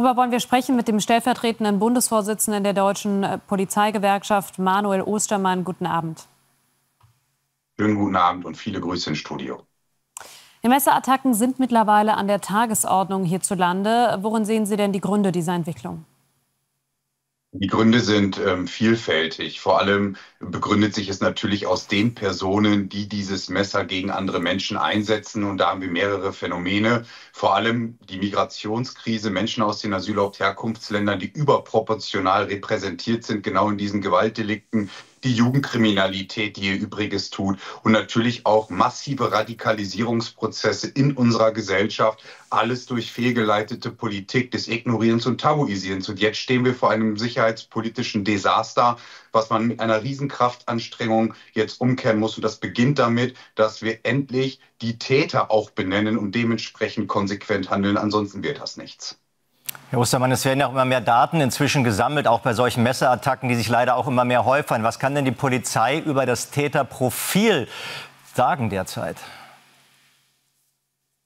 Darüber wollen wir sprechen mit dem stellvertretenden Bundesvorsitzenden der Deutschen Polizeigewerkschaft, Manuel Ostermann. Guten Abend. Schönen guten Abend und viele Grüße ins Studio. Die Messerattacken sind mittlerweile an der Tagesordnung hierzulande. Worin sehen Sie denn die Gründe dieser Entwicklung? Die Gründe sind vielfältig. Vor allem begründet sich es natürlich aus den Personen, die dieses Messer gegen andere Menschen einsetzen. Und da haben wir mehrere Phänomene. Vor allem die Migrationskrise, Menschen aus den Asylhauptherkunftsländern, die überproportional repräsentiert sind, genau in diesen Gewaltdelikten. Die Jugendkriminalität, die ihr Übriges tut und natürlich auch massive Radikalisierungsprozesse in unserer Gesellschaft. Alles durch fehlgeleitete Politik des Ignorierens und Tabuisierens. Und jetzt stehen wir vor einem sicherheitspolitischen Desaster, was man mit einer Riesenkraftanstrengung jetzt umkehren muss. Und das beginnt damit, dass wir endlich die Täter auch benennen und dementsprechend konsequent handeln. Ansonsten wird das nichts. Herr Ostermann, es werden ja auch immer mehr Daten inzwischen gesammelt, auch bei solchen Messerattacken, die sich leider auch immer mehr häufen. Was kann denn die Polizei über das Täterprofil sagen derzeit?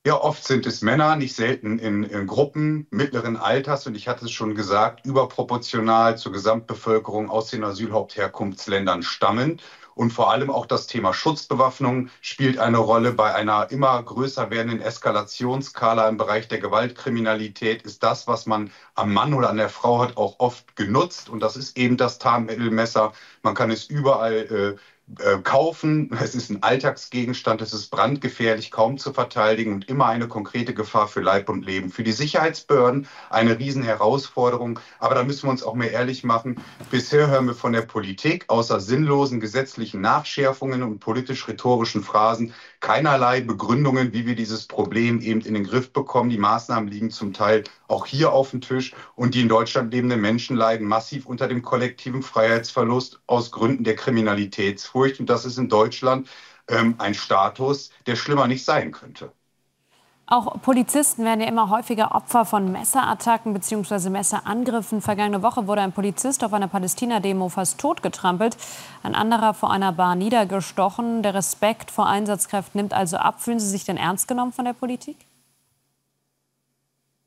Ja, oft sind es Männer, nicht selten in Gruppen mittleren Alters. Und ich hatte es schon gesagt, überproportional zur Gesamtbevölkerung aus den Asylhauptherkunftsländern stammend. Und vor allem auch das Thema Schutzbewaffnung spielt eine Rolle. Bei einer immer größer werdenden Eskalationsskala im Bereich der Gewaltkriminalität ist das, was man am Mann oder an der Frau hat, auch oft genutzt. Und das ist eben das Tarnmittelmesser. Man kann es überall kaufen. Es ist ein Alltagsgegenstand, es ist brandgefährlich, kaum zu verteidigen und immer eine konkrete Gefahr für Leib und Leben. Für die Sicherheitsbehörden eine Riesenherausforderung. Aber da müssen wir uns auch mehr ehrlich machen. Bisher hören wir von der Politik außer sinnlosen gesetzlichen Nachschärfungen und politisch-rhetorischen Phrasen keinerlei Begründungen, wie wir dieses Problem eben in den Griff bekommen. Die Maßnahmen liegen zum Teil auch hier auf dem Tisch und die in Deutschland lebenden Menschen leiden massiv unter dem kollektiven Freiheitsverlust aus Gründen der Kriminalitätsfurcht. Und das ist in Deutschland ein Status, der schlimmer nicht sein könnte. Auch Polizisten werden ja immer häufiger Opfer von Messerattacken bzw. Messerangriffen. Vergangene Woche wurde ein Polizist auf einer Palästina-Demo fast totgetrampelt, ein anderer vor einer Bar niedergestochen. Der Respekt vor Einsatzkräften nimmt also ab. Fühlen Sie sich denn ernst genommen von der Politik?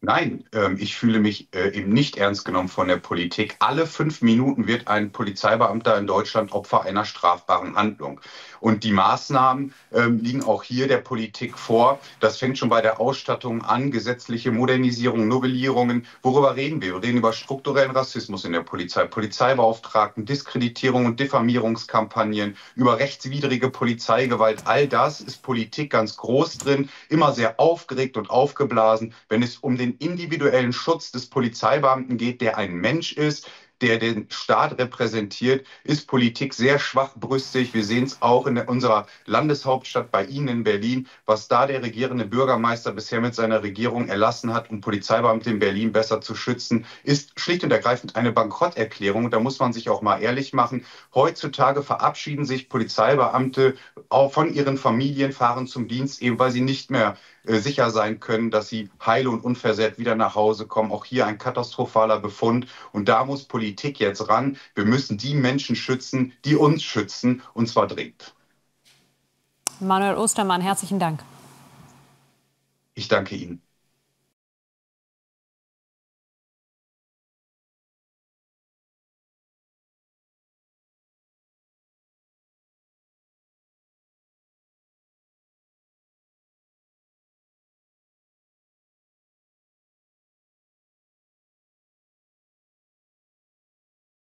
Nein, ich fühle mich eben nicht ernst genommen von der Politik. Alle 5 Minuten wird ein Polizeibeamter in Deutschland Opfer einer strafbaren Handlung. Und die Maßnahmen liegen auch hier der Politik vor. Das fängt schon bei der Ausstattung an, gesetzliche Modernisierung, Novellierungen. Worüber reden wir? Wir reden über strukturellen Rassismus in der Polizei, Polizeibeauftragten, Diskreditierung und Diffamierungskampagnen, über rechtswidrige Polizeigewalt. All das ist Politik ganz groß drin, immer sehr aufgeregt und aufgeblasen, wenn es um den individuellen Schutz des Polizeibeamten geht, der ein Mensch ist, der den Staat repräsentiert, ist Politik sehr schwachbrüstig. Wir sehen es auch in unserer Landeshauptstadt bei Ihnen in Berlin, was da der regierende Bürgermeister bisher mit seiner Regierung erlassen hat, um Polizeibeamte in Berlin besser zu schützen, ist schlicht und ergreifend eine Bankrotterklärung. Da muss man sich auch mal ehrlich machen. Heutzutage verabschieden sich Polizeibeamte auch von ihren Familien, fahren zum Dienst, eben weil sie nicht mehr sicher sein können, dass sie heil und unversehrt wieder nach Hause kommen. Auch hier ein katastrophaler Befund. Und da muss Politik jetzt ran. Wir müssen die Menschen schützen, die uns schützen, und zwar dringend. Manuel Ostermann, herzlichen Dank. Ich danke Ihnen.